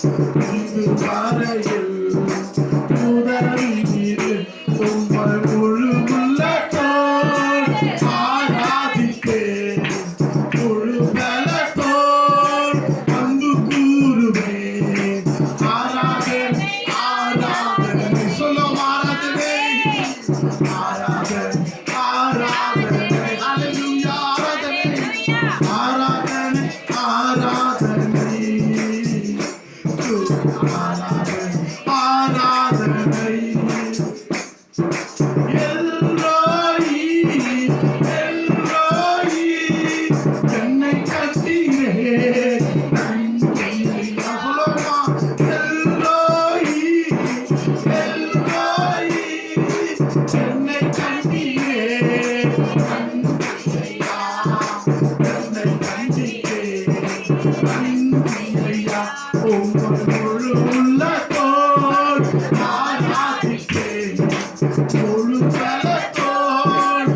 இது வரையில் உதவினீர் உம்மை முழு உள்ளத்தோடு ஆராதிப்பேன். முழு பலத்தோடு அன்பு கூறுவேன். ஆராதனை ஆராதனை சொல்லும் ஆராதனை ஆராதனை ஆராதனை அல்லேலூயா ஆராதனை ஆராதனை ஆராதனை எல்ரோயி எல்ரோயி என்னை கட்டினே நன்றி சொல்லுமா எல்ரோயி எல்ரோயி என்னை கட்டினே நன்றி என்னை கண்டினே நன்றி ஐயா உங்கள் முழு உள்ளத்தோடு ஆராதிப்பேன். முழு பலத்தோடு